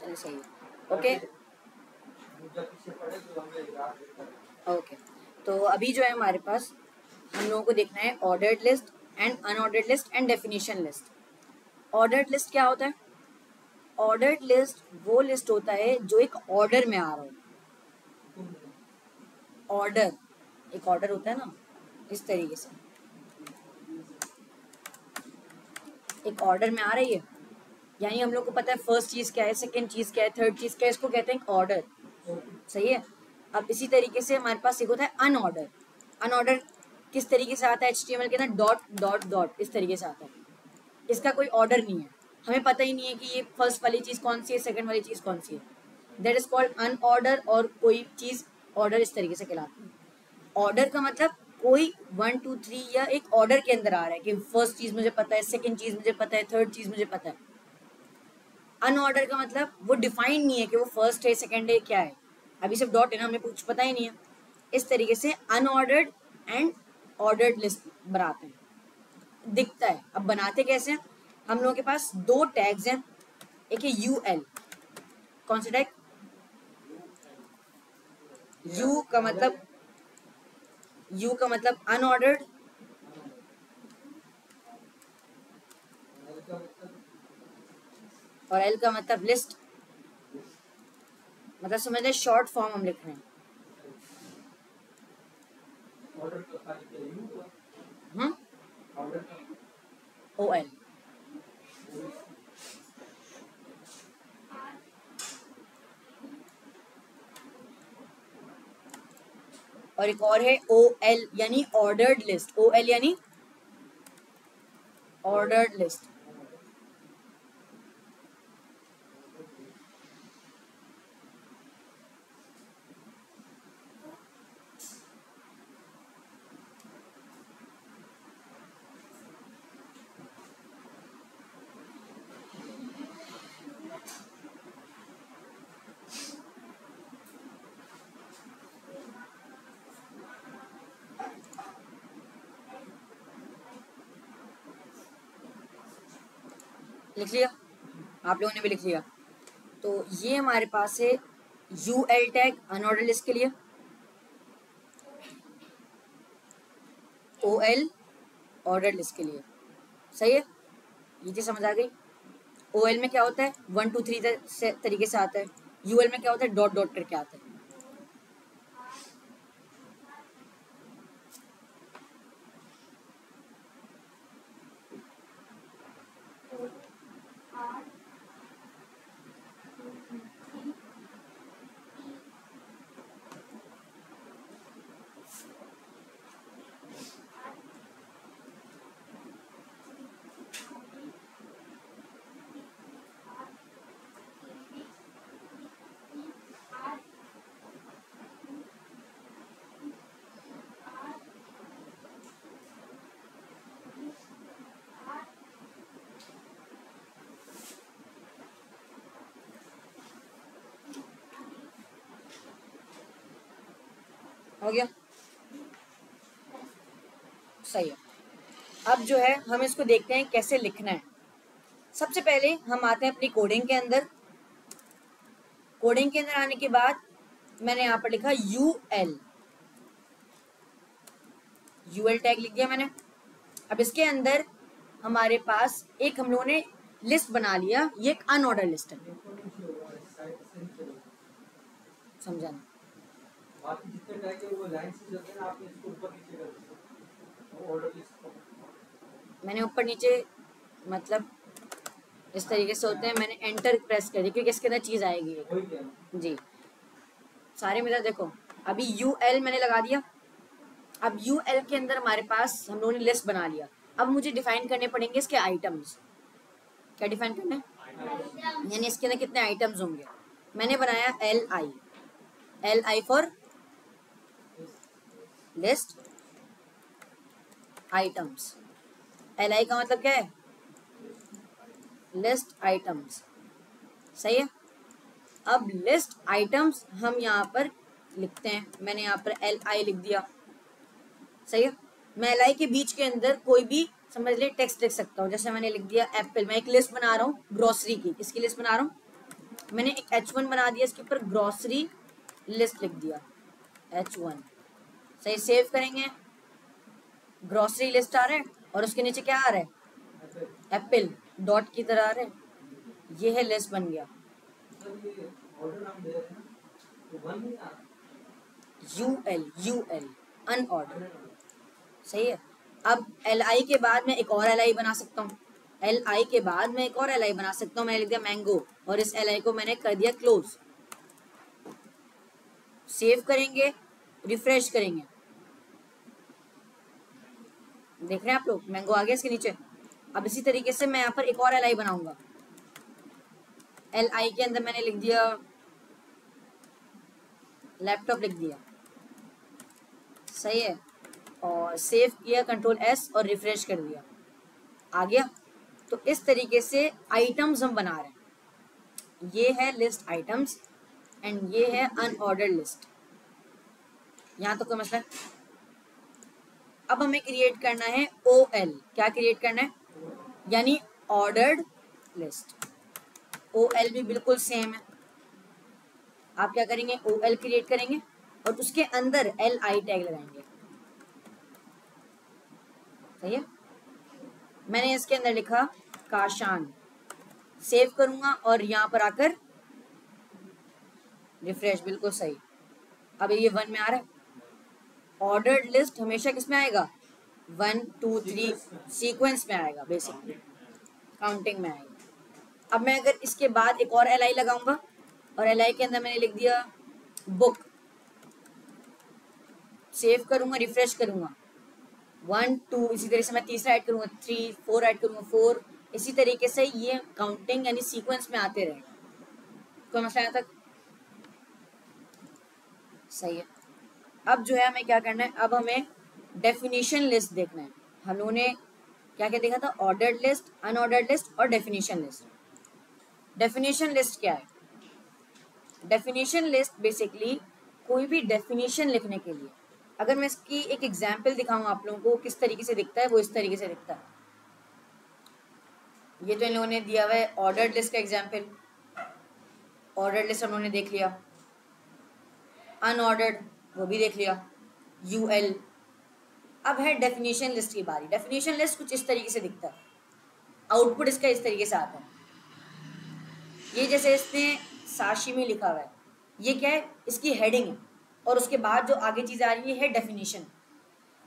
चलिए सही है। ओके ओके, तो अभी जो है हमारे पास हम लोगों को देखना है ordered list and unordered list and definition list. Ordered list क्या होता है? ऑर्डर्ड लिस्ट वो लिस्ट होता है जो एक ऑर्डर में आ रहा हो। ऑर्डर, एक ऑर्डर होता है ना, इस तरीके से एक ऑर्डर में आ रही है, यानी हम लोग को पता है फर्स्ट चीज क्या है, सेकंड चीज क्या है, थर्ड चीज क्या है, इसको कहते हैं ऑर्डर। सही है। अब इसी तरीके से हमारे पास एक होता है अनऑर्डर। अनऑर्डर किस तरीके से आता है? HTML के अंदर डॉट डॉट डॉट इस तरीके से आता है, इसका कोई ऑर्डर नहीं है, हमें पता ही नहीं है कि ये फर्स्ट वाली चीज कौन सी है, सेकंड वाली चीज कौन सी है। दैट इज कॉल्ड अनऑर्डर, और कोई चीज ऑर्डर इस तरीके से कहलाती है। ऑर्डर का मतलब कोई 1 2 3 या एक ऑर्डर के अंदर आ रहा है कि फर्स्ट चीज मुझे पता है, सेकंड चीज मुझे पता है, थर्ड चीज मुझे पता है। अनऑर्डर का मतलब वो डिफाइन नहीं है कि वो फर्स्ट है, सेकंड है, क्या है, अभी सिर्फ डॉट है ना, हमें कुछ पता ही नहीं है। इस तरीके से अनऑर्डर्ड एंड ऑर्डर्ड लिस्ट बनाते हैं, दिखता है। अब बनाते कैसे हैं? हम लोगों के पास दो टैग्स हैं, एक है UL। कौन सा टैग? यू का मतलब अनऑर्डर्ड, और L का मतलब लिस्ट। मतलब समझ लें शॉर्ट फॉर्म हम लिख रहे हैं। OL। और एक और है OL यानी ऑर्डर्ड लिस्ट। OL यानी ऑर्डर्ड लिस्ट। लिख लिया? आप लोगों ने भी लिख लिया? तो ये हमारे पास है UL टैग अनऑर्डर लिस्ट के लिए, OL ऑर्डर लिस्ट के लिए। सही है, ये चीज समझ आ गई। OL में क्या होता है? 1 2 3 तरीके से आता है। UL में क्या होता है? डॉट डॉट करके आता है। हो गया? सही है। अब जो है हम इसको देखते हैं कैसे लिखना है। सबसे पहले हम आते हैं अपनी कोडिंग के अंदर। कोडिंग के अंदर आने के बाद मैंने यहाँ पर लिखा UL टैग लिख दिया मैंने। अब इसके अंदर हमारे पास एक हम लोगों ने लिस्ट बना लिया, ये एक अनऑर्डर लिस्ट है। समझाना? बाकी जितने टैग है वो लाइन से चलते हैं ना, आपने इसको ऊपर नीचे कर दिया वो ऑर्डर लिस्ट को। मैंने ऊपर नीचे मतलब इस तरीके से होते हैं, मैंने एंटर प्रेस कर दिया क्योंकि इसके अंदर चीज आएगी जी। सारे मेरा देखो, अभी UL मैंने लगा दिया। अब UL के अंदर हमारे पास हम लोगों ने लिस्ट बना लिया। अब मुझे डिफाइन करने पड़ेंगे इसके आइटम्स। क्या डिफाइन करना है? यानी इसके अंदर कितने आइटम्स होंगे। मैंने बनाया LI for list items. LI का मतलब क्या है? List items. सही है। अब लिस्ट आइटम्स हम यहाँ पर लिखते हैं, मैंने यहाँ पर LI लिख दिया। सही है। मैं LI के बीच के अंदर कोई भी समझ ले टेक्स्ट लिख सकता हूँ। जैसे मैंने लिख दिया एप्पल। मैं एक लिस्ट बना रहा हूँ ग्रोसरी की। किसकी लिस्ट बना रहा हूँ? मैंने एक H1 बना दिया, इसके ऊपर ग्रॉसरी लिस्ट लिख दिया H1। सही, सेव करेंगे, ग्रॉसरी लिस्ट आ रहा है और उसके नीचे क्या आ रहा है, एप्पल डॉट की तरह आ रहा है। ये है लिस्ट बन गया। UL अनऑर्डर, सही है। अब LI के बाद मैं एक और LI बना सकता हूँ, LI के बाद मैं एक और LI बना सकता हूँ। मैंने लिख दिया मैंगो और इस LI को मैंने कर दिया क्लोज। सेव करेंगे, रिफ्रेश करेंगे, देख रहे हैं आप लोग, मैंगो आ गया इसके नीचे। अब इसी तरीके से मैं यहाँ पर एक और LI बनाऊंगा। LI के अंदर मैंने लिख दिया लैपटॉप, लिख दिया, सही है, और सेव किया Ctrl+S और रिफ्रेश कर दिया, आ गया। तो इस तरीके से आइटम्स हम बना रहे हैं। ये है लिस्ट आइटम्स एंड ये है अनऑर्डर्ड लिस्ट। यहाँ तो कोई मसला। अब हमें क्रिएट करना है OL। क्या क्रिएट करना है, यानी ऑर्डर्ड लिस्ट। OL भी बिल्कुल सेम है। आप क्या करेंगे, OL क्रिएट करेंगे और उसके अंदर LI टैग लगाएंगे, सही है। मैंने इसके अंदर लिखा काशान, सेव करूंगा और यहाँ पर आकर रिफ्रेश, बिल्कुल सही। अब ये 1 में आ रहा है। ऑर्डर्ड लिस्ट हमेशा किस में आएगा, 1 2 3 सीक्वेंस में आएगा, बेसिकली काउंटिंग में आएगा। अब मैं अगर इसके बाद एक और LI लगाऊंगा और LI के अंदर मैंने लिख दिया बुक, सेव करूंगा, रिफ्रेश करूंगा, 1 2, इसी तरह से मैं तीसरा ऐड करूंगा, 3 4 ऐड करूंगा, 4, इसी तरीके से ये काउंटिंग यानी सीक्वेंस में आते रहेगा। कोई मसला यहाँ तक, सही है। अब जो है हमें क्या करना है, अब हमें डेफिनेशन लिस्ट देखना है। हम लोगों ने क्या क्या देखा था, ऑर्डर्ड लिस्ट, अनऑर्डर्ड लिस्ट और डेफिनेशन लिस्ट। डेफिनेशन लिस्ट क्या है, डेफिनेशन लिस्ट बेसिकली कोई भी डेफिनेशन लिखने के लिए, अगर मैं इसकी एक एग्जाम्पल दिखाऊं आप लोगों को किस तरीके से दिखता है, वो इस तरीके से दिखता है। ये तो इन लोगों ने दिया हुआ है ऑर्डर्ड लिस्ट का एग्जाम्पल, ऑर्डर्ड लिस्ट हम लोगों ने देख लिया, अनऑर्डर्ड वो भी देख लिया, UL। अब है डेफिनेशन लिस्ट की बारी। डेफिनेशन लिस्ट कुछ इस तरीके से दिखता है, आउटपुट इसका इस तरीके से आता है। ये जैसे इसने साशी में लिखा हुआ है, ये क्या है, इसकी हेडिंग है और उसके बाद जो आगे चीज़ आ रही है डेफिनेशन।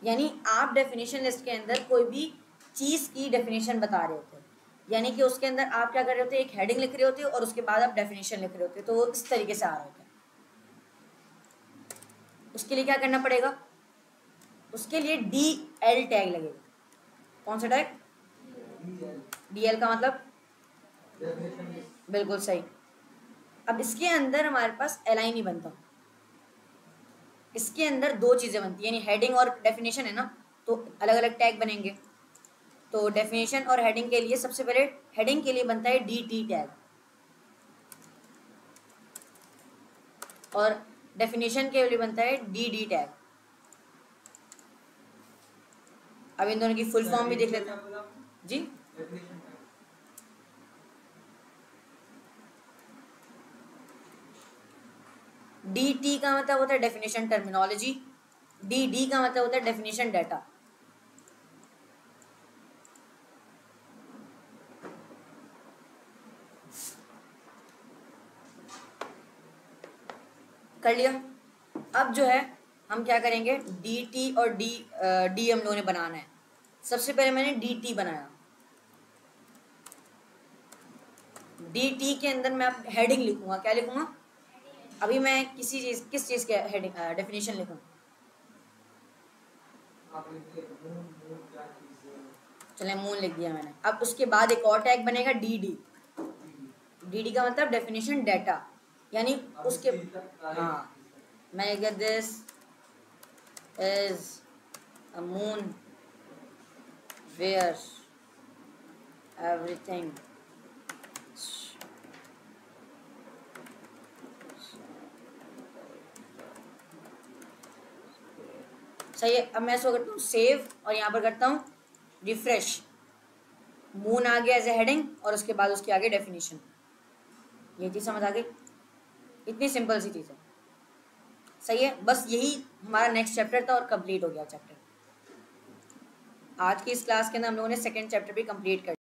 यानी आप डेफिनेशन लिस्ट के अंदर कोई भी चीज़ की डेफिनेशन बता रहे होते हैं, यानी कि उसके अंदर आप क्या कर रहे होते हैं, एक हेडिंग लिख रहे होते हैं और उसके बाद आप डेफिनेशन लिख रहे होते हैं, तो वो इस तरीके से आ रहा होता है। उसके लिए क्या करना पड़ेगा, उसके लिए DL टैग लगेगा। कौन सा टैग, DL का मतलब, बिल्कुल सही। अब इसके अंदर हमारे पास LI नहीं बनता, इसके अंदर दो चीज़ें बनती है, यानी हेडिंग और डेफिनेशन है ना, तो अलग अलग टैग बनेंगे। तो डेफिनेशन और हेडिंग के लिए सबसे पहले हेडिंग के लिए बनता है DT टैग और डेफिनेशन के लिए बनता है DD टैग। अब इन दोनों की फुल फॉर्म भी देख लेते हैं जी। DT का मतलब होता है डेफिनेशन टर्मिनोलॉजी, DD का मतलब होता है डेफिनेशन डाटा। कर लिया। अब जो है हम क्या करेंगे, DT और D हम लोगों ने बनाना है। सबसे पहले मैंने DT बनाया, DT के अंदर मैं अब हेडिंग लिखूंगा। क्या लिखूंगा, अभी मैं किस चीज़ के हेडिंग डेफिनेशन लिखूँ, चले मून लिख दिया मैंने। अब उसके बाद एक और टैग बनेगा DD का मतलब डेफिनेशन डाटा, यानी उसके, हाँ, मैं get this is a moon where everything सही है। अब मैं इसको करता हूँ सेव और यहाँ पर करता हूँ रिफ्रेश। मून आ गया एज ए हेडिंग और उसके बाद उसके आगे डेफिनेशन। ये चीज़ समझ आ गई? इतनी सिंपल सी चीज़ है। सही है, बस यही हमारा नेक्स्ट चैप्टर था और कंप्लीट हो गया चैप्टर। आज की इस क्लास के अंदर हम लोगों ने सेकंड चैप्टर भी कंप्लीट कर